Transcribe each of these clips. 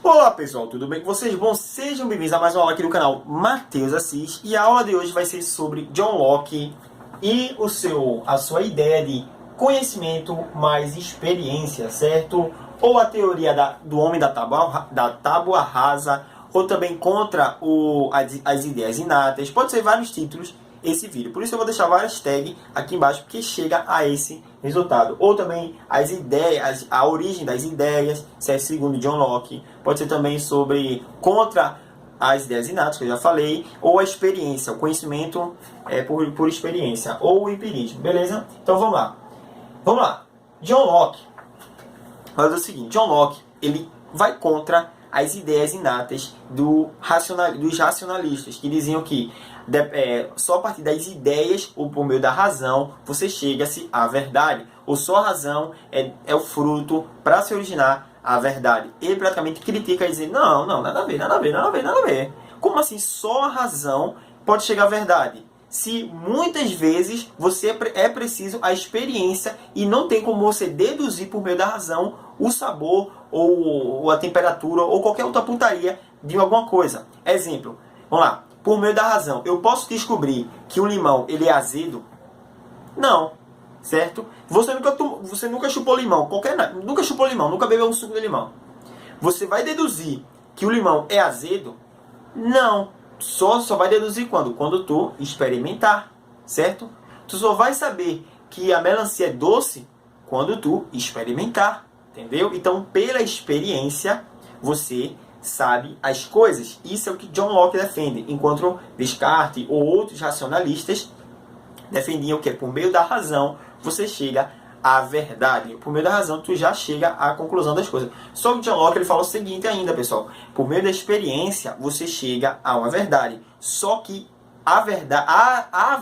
Olá pessoal, tudo bem com vocês? Bom, sejam bem-vindos a mais uma aula aqui do canal Matheus Assis. E a aula de hoje vai ser sobre John Locke e a sua ideia de conhecimento mais experiência, certo? Ou a teoria do homem da tábua rasa, ou também contra as ideias inatas. Pode ser vários títulos esse vídeo. Por isso eu vou deixar várias tags aqui embaixo que chega a esse resultado. Ou também as ideias, a origem das ideias, certo? Segundo John Locke. Pode ser também sobre contra as ideias inatas, que eu já falei, ou a experiência, o conhecimento por experiência, ou o empirismo, beleza? Então vamos lá. Vamos lá. John Locke, olha o seguinte, John Locke, ele vai contra as ideias inatas dos racionalistas, que diziam que só a partir das ideias ou por meio da razão você chega-se à verdade, ou só a razão é o fruto para se originar a verdade. Ele praticamente critica e diz, não, nada a ver. Como assim só a razão pode chegar à verdade? Se muitas vezes é preciso a experiência e não tem como você deduzir por meio da razão o sabor ou a temperatura ou qualquer outra putaria de alguma coisa. Exemplo, vamos lá, por meio da razão, eu posso descobrir que um limão ele é azedo? Não, certo? Você nunca chupou limão, nunca bebeu um suco de limão. Você vai deduzir que o limão é azedo? Não. Só vai deduzir quando? Quando tu experimentar, certo? Tu só vai saber que a melancia é doce quando tu experimentar, entendeu? Então, pela experiência, você sabe as coisas. Isso é o que John Locke defende, enquanto Descartes ou outros racionalistas defendiam que por meio da razão você chega à verdade. Por meio da razão tu já chega à conclusão das coisas. Só que John Locke ele fala o seguinte ainda, pessoal. Por meio da experiência você chega a uma verdade. Só que há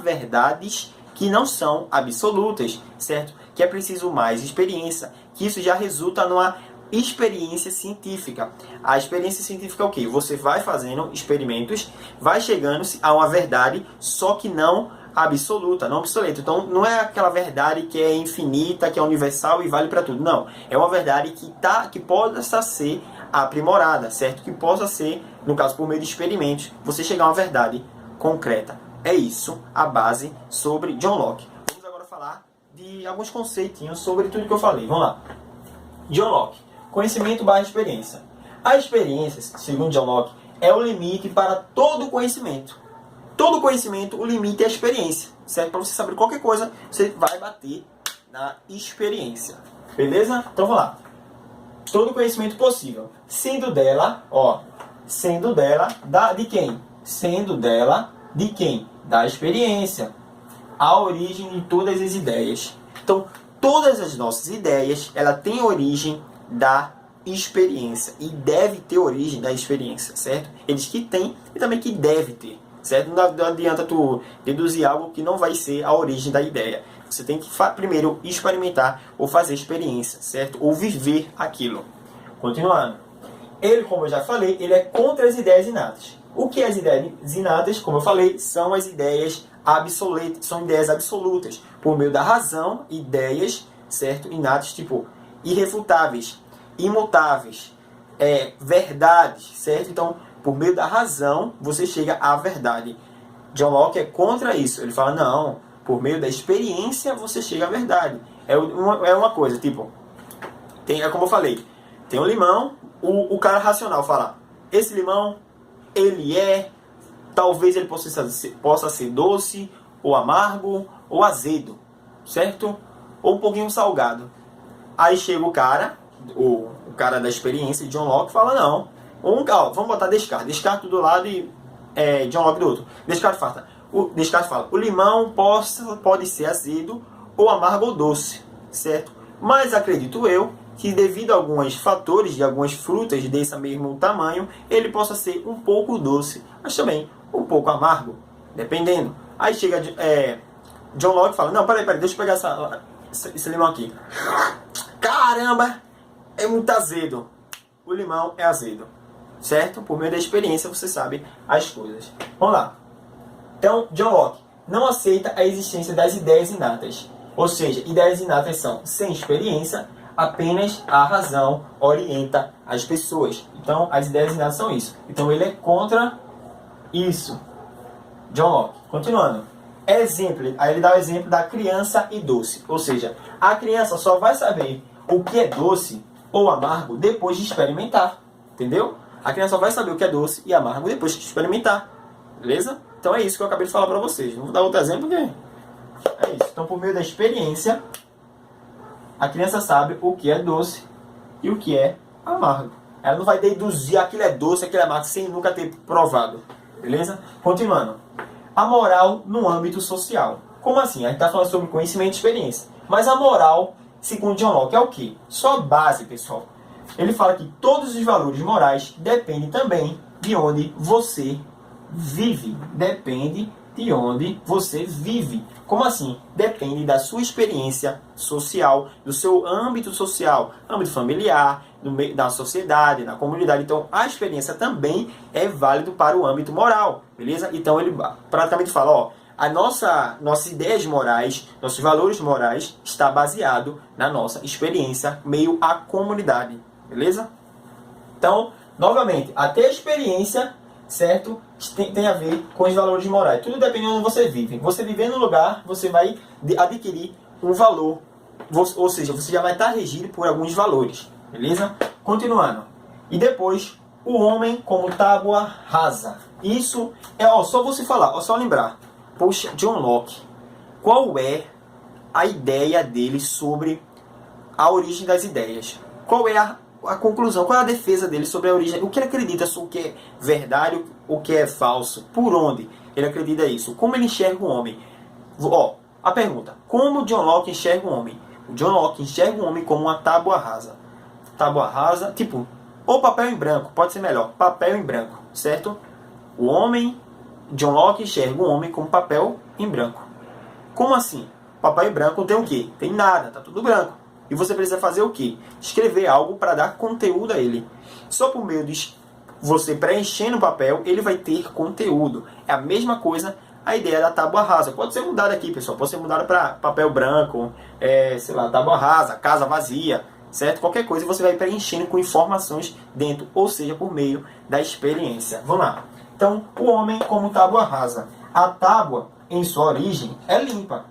verdades que não são absolutas, certo? Que é preciso mais experiência. Que isso já resulta numa experiência científica. A experiência científica é o quê? Você vai fazendo experimentos, vai chegando-se a uma verdade, só que não absoluta, não obsoleta. Então não é aquela verdade que é infinita, que é universal e vale para tudo. Não, é uma verdade que possa ser aprimorada, certo? Que possa ser, no caso por meio de experimentos, você chegar a uma verdade concreta. É isso a base sobre John Locke. Vamos agora falar de alguns conceitinhos sobre tudo que eu falei. Vamos lá. John Locke, conhecimento barra experiência. A experiência, segundo John Locke, é o limite para todo conhecimento. Todo conhecimento, o limite é a experiência, certo? Para você saber qualquer coisa, você vai bater na experiência, beleza? Então vamos lá. Todo conhecimento possível, sendo dela, de quem? Sendo dela, de quem? Da experiência. A origem de todas as ideias. Então, todas as nossas ideias, ela tem origem da experiência. E deve ter origem da experiência, certo? Eles que tem e também que deve ter. Certo? Não adianta tu deduzir algo que não vai ser a origem da ideia. Você tem que primeiro experimentar ou fazer experiência, certo? Ou viver aquilo. Continuando. Ele, como eu já falei, ele é contra as ideias inatas. O que é as ideias inatas? Como eu falei, são as ideias absolutas, são ideias absolutas. Por meio da razão, ideias, certo? Inatas, tipo, irrefutáveis, imutáveis, verdades, certo? Então, por meio da razão, você chega à verdade. John Locke é contra isso. Ele fala, não, por meio da experiência, você chega à verdade. É uma coisa, tipo, como eu falei, tem um limão, o cara racional fala, esse limão, talvez ele possa ser doce, ou amargo, ou azedo, certo? Ou um pouquinho salgado. Aí chega o cara da experiência de John Locke fala, não, vamos botar Descartes do lado e John Locke do outro. Descartes fala, o limão pode ser azedo, ou amargo ou doce, certo? Mas acredito eu que devido a alguns fatores de algumas frutas desse mesmo tamanho, ele possa ser um pouco doce, mas também um pouco amargo, dependendo. Aí chega John Locke e fala, não, peraí, deixa eu pegar esse limão aqui. Caramba, é muito azedo. O limão é azedo. Certo? Por meio da experiência você sabe as coisas. Vamos lá. Então, John Locke não aceita a existência das ideias inatas. Ou seja, ideias inatas são sem experiência. apenas a razão orienta as pessoas. Então, as ideias inatas são isso. Então, ele é contra isso. John Locke. Continuando. Exemplo. Aí ele dá o exemplo da criança e doce. Ou seja, a criança só vai saber o que é doce ou amargo depois de experimentar. Entendeu? A criança só vai saber o que é doce e amargo depois de experimentar. Beleza? Então é isso que eu acabei de falar para vocês. Não vou dar outro exemplo, porque é isso. Então, por meio da experiência, a criança sabe o que é doce e o que é amargo. Ela não vai deduzir aquilo é doce, aquilo é amargo, sem nunca ter provado. Beleza? Continuando. A moral no âmbito social. Como assim? A gente está falando sobre conhecimento e experiência. Mas a moral, segundo John Locke, é o quê? Só a base, pessoal. Ele fala que todos os valores morais dependem também de onde você vive. Depende de onde você vive. Como assim? Depende da sua experiência social, do seu âmbito social, âmbito familiar, no meio da sociedade, na comunidade. Então, a experiência também é válida para o âmbito moral, beleza? Então, ele praticamente fala, ó, nossas ideias morais, nossos valores morais está baseado na nossa experiência meio à comunidade, beleza? Então, novamente, até a experiência, certo, tem a ver com os valores morais. Tudo depende de onde você vive. Você vivendo no lugar, você vai adquirir um valor, ou seja, você já vai estar regido por alguns valores, beleza? Continuando. E depois, o homem como tábua rasa. Isso é, ó, só você falar, ó, só lembrar. Poxa, John Locke, qual é a ideia dele sobre a origem das ideias? Qual é a conclusão, qual é a defesa dele sobre a origem? O que ele acredita sobre o que é verdade, o que é falso? Por onde ele acredita isso? Como ele enxerga o homem? Ó, a pergunta, como John Locke enxerga o homem? O John Locke enxerga o homem como uma tábua rasa. Tábua rasa, tipo, ou papel em branco, pode ser melhor, papel em branco, certo? O homem, John Locke enxerga o homem como papel em branco. Como assim? Papel em branco tem o quê? Tem nada, tá tudo branco. E você precisa fazer o quê? Escrever algo para dar conteúdo a ele. Só por meio de você preenchendo o papel, ele vai ter conteúdo. É a mesma coisa a ideia da tábua rasa. Pode ser mudada aqui, pessoal. Pode ser mudada para papel branco, sei lá, tábua rasa, casa vazia, certo? Qualquer coisa você vai preenchendo com informações dentro, ou seja, por meio da experiência. Vamos lá. Então, o homem como tábua rasa. A tábua, em sua origem, é limpa.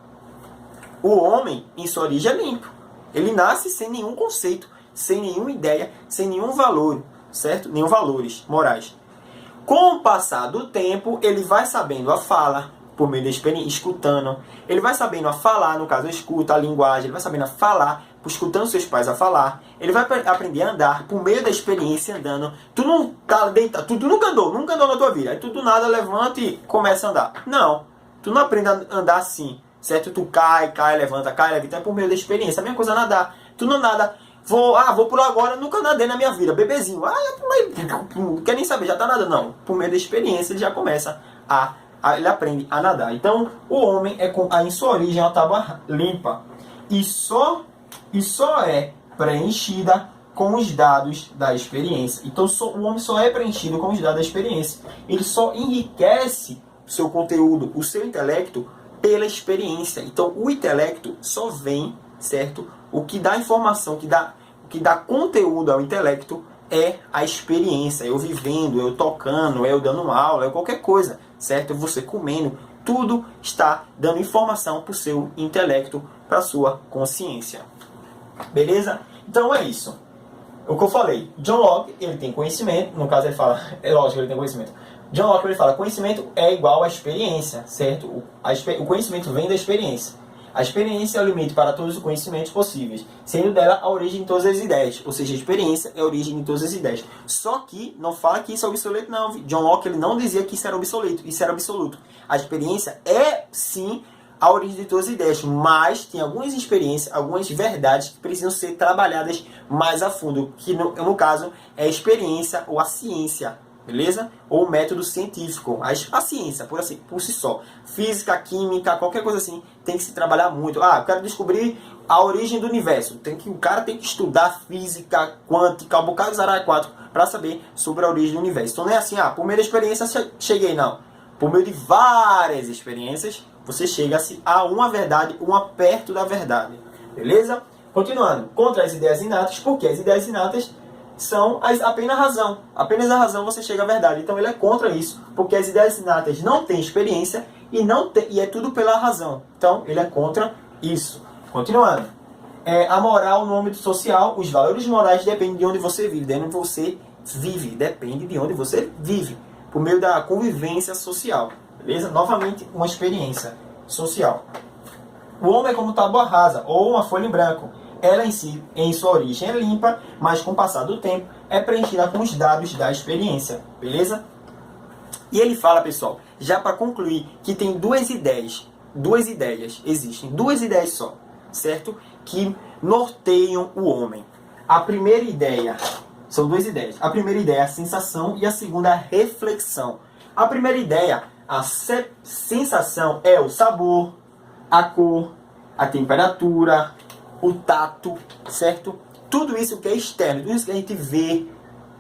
O homem, em sua origem, é limpo. Ele nasce sem nenhum conceito, sem nenhuma ideia, sem nenhum valor, certo? Nenhum valores morais. Com o passar do tempo, ele vai sabendo a fala, por meio da experiência, escutando. Ele vai sabendo a falar, no caso, a escuta, a linguagem. Ele vai sabendo a falar, escutando seus pais a falar. Ele vai aprender a andar por meio da experiência andando. Tu não tá deitado, tu nunca andou na tua vida. Aí tu do nada levanta e começa a andar. Não, tu não aprende a andar assim. Certo? Tu cai, levanta. É por meio da experiência. A mesma coisa nadar. Tu não nada. Vou pular agora. Nunca nadei na minha vida. Bebezinho. Eu pulei. Não quer nem saber. Já tá nadando. Não. Por meio da experiência ele já começa ele aprende a nadar. Então, o homem é em sua origem uma tábua limpa. E só é preenchida com os dados da experiência. Então, o homem só é preenchido com os dados da experiência. Ele só enriquece o seu conteúdo, o seu intelecto, pela experiência. Então, o intelecto só vem, certo? O que dá informação, o que dá conteúdo ao intelecto é a experiência. Eu vivendo, eu tocando, eu dando aula, eu qualquer coisa, certo? Você comendo, tudo está dando informação para o seu intelecto, para a sua consciência. Beleza? Então é isso. O que eu falei, John Locke, ele tem conhecimento, no caso ele fala, é lógico que ele tem conhecimento. John Locke ele fala, conhecimento é igual à experiência, certo? O conhecimento vem da experiência. A experiência é o limite para todos os conhecimentos possíveis, sendo dela a origem de todas as ideias. Ou seja, a experiência é a origem de todas as ideias. Só que não fala que isso é obsoleto, não. John Locke ele não dizia que isso era obsoleto, isso era absoluto. A experiência é, sim, a origem de todas as ideias, mas tem algumas experiências, algumas verdades que precisam ser trabalhadas mais a fundo, que no caso é a experiência ou a ciência. Beleza? Ou o método científico. A ciência, por si só. Física, química, qualquer coisa assim, tem que se trabalhar muito. Eu quero descobrir a origem do universo. O cara tem que estudar física, quântica, um bocado de arara 4 para saber sobre a origem do universo. Então não é assim, por meio da experiência cheguei, não. Por meio de várias experiências, você chega a uma verdade, uma perto da verdade. Beleza? Continuando, contra as ideias inatas, porque as ideias inatas são apenas a razão. Apenas a razão você chega à verdade. Então ele é contra isso, porque as ideias inatas não têm experiência e é tudo pela razão. Então ele é contra isso. Continuando. A moral no âmbito social, os valores morais dependem de onde você vive. Depende de onde você vive. Por meio da convivência social. Beleza? Novamente, uma experiência social. O homem é como tábua rasa ou uma folha em branco. Ela em si, em sua origem, é limpa, mas com o passar do tempo, é preenchida com os dados da experiência. Beleza? E ele fala, pessoal, já para concluir, que tem duas ideias. Existem duas ideias só, certo? Que norteiam o homem. A primeira ideia, são duas ideias. A primeira ideia é a sensação e a segunda é a reflexão. A primeira ideia, a sensação, é o sabor, a cor, a temperatura, o tato, certo? Tudo isso que é externo, tudo isso que a gente vê,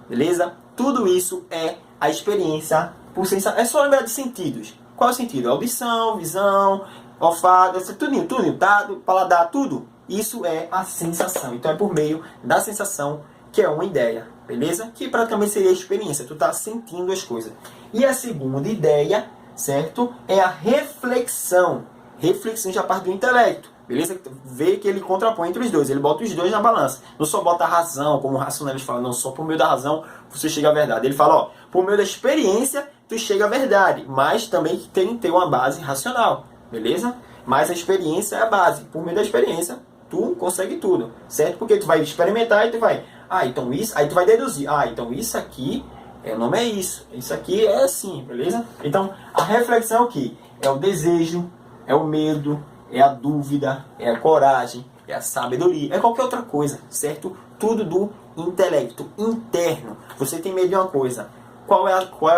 beleza? Tudo isso é a experiência por sensação. É só lembrar de sentidos. Qual é o sentido? Audição, visão, olfato, tudinho, tato, paladar, tudo. Isso é a sensação. Então é por meio da sensação que é uma ideia, beleza? Que praticamente seria a experiência. Tu tá sentindo as coisas. E a segunda ideia, certo? É a reflexão. Reflexão já parte do intelecto. Beleza? Vê que ele contrapõe entre os dois. Ele bota os dois na balança. Não só bota a razão, como o racionalista fala. Não, só por meio da razão você chega à verdade. Ele fala, ó, por meio da experiência tu chega à verdade. Mas também tem que ter uma base racional. Beleza? Mas a experiência é a base. Por meio da experiência, tu consegue tudo. Certo? Porque tu vai experimentar e tu vai... então isso... Aí tu vai deduzir. Então isso aqui... o nome é isso. Isso aqui é assim. Beleza? Então, a reflexão é o quê? É o desejo, é o medo, é a dúvida, é a coragem, é a sabedoria, é qualquer outra coisa, certo? Tudo do intelecto interno. Você tem medo de uma coisa. Qual é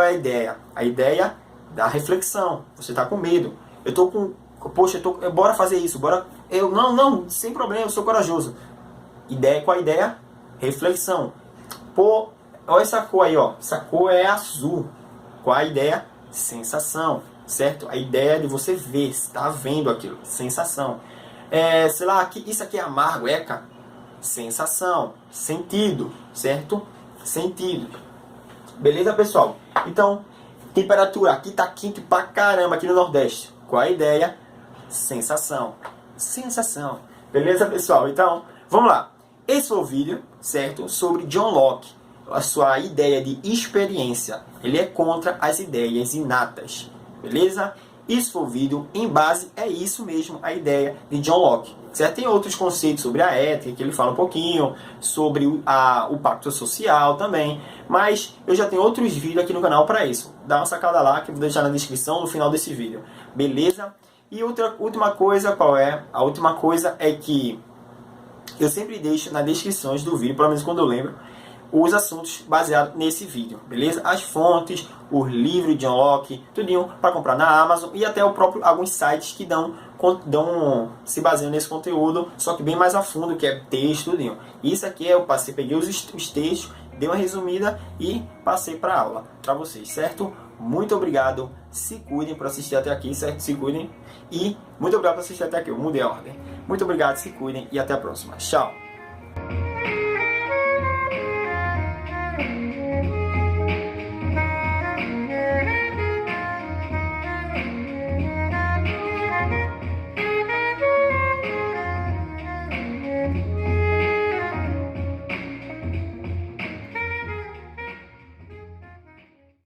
a ideia? A ideia da reflexão. Você está com medo. Eu tô com... Poxa, bora fazer isso. Bora... Não, sem problema, eu sou corajoso. Qual a ideia? Reflexão. Pô, olha essa cor aí, ó. Essa cor é azul. Qual a ideia? Sensação. Certo? A ideia de você ver, está vendo aquilo, sensação. Sei lá, isso aqui é amargo, cara. Sensação, sentido, certo? Sentido. Beleza, pessoal? Então, temperatura, aqui tá quente pra caramba aqui no Nordeste. Qual a ideia? Sensação. Sensação. Beleza, pessoal? Então, vamos lá. Esse foi o vídeo, certo? Sobre John Locke. A sua ideia de experiência. Ele é contra as ideias inatas. Beleza? Isso foi o vídeo em base, é isso mesmo, a ideia de John Locke. Certo? Tem outros conceitos sobre a ética, que ele fala um pouquinho, sobre o pacto social também, mas eu já tenho outros vídeos aqui no canal para isso. Dá uma sacada lá, que eu vou deixar na descrição no final desse vídeo. Beleza? E última coisa, qual é? A última coisa é que eu sempre deixo nas descrições do vídeo, pelo menos quando eu lembro, os assuntos baseados nesse vídeo, beleza? As fontes, os livros de John Locke, tudinho para comprar na Amazon e até alguns sites que se baseiam nesse conteúdo, só que bem mais a fundo, que é texto, tudinho. Isso aqui eu peguei os textos, dei uma resumida e passei para aula para vocês, certo? Muito obrigado, se cuidem por assistir até aqui, certo? Se cuidem e muito obrigado por assistir até aqui, eu mudei a ordem. Muito obrigado, se cuidem e até a próxima. Tchau!